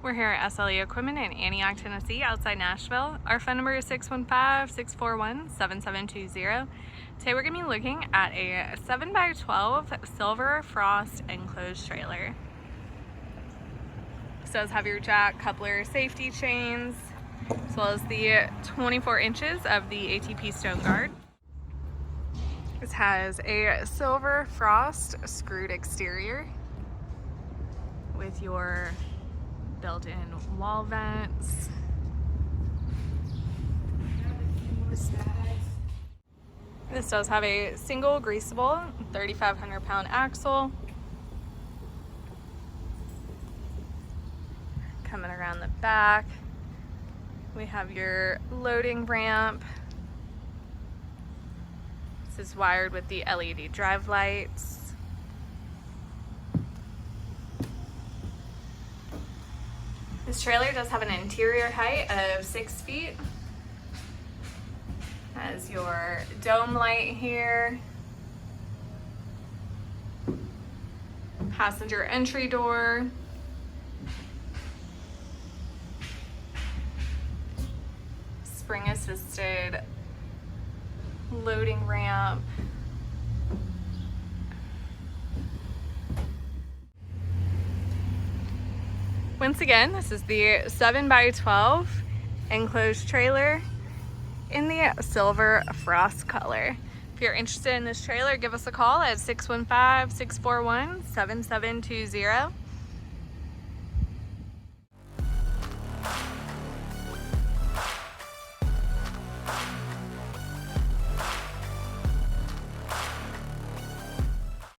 We're here at SLE Equipment in Antioch, Tennessee, outside Nashville. Our phone number is 615-641-7720. Today we're going to be looking at a 7x12 silver frost enclosed trailer. This does have your jack, coupler, safety chains, as well as the 24 inches of the ATP stone guard. This has a silver frost screwed exterior with your built-in wall vents. This does have a single greasable 3,500 pound axle. Coming around the back, we have your loading ramp. This is wired with the LED drive lights. This trailer does have an interior height of 6 feet. Has your dome light here. Passenger entry door. Spring assisted loading ramp. Once again, this is the 7x12 enclosed trailer in the silver frost color. If you're interested in this trailer, give us a call at 615-641-7720.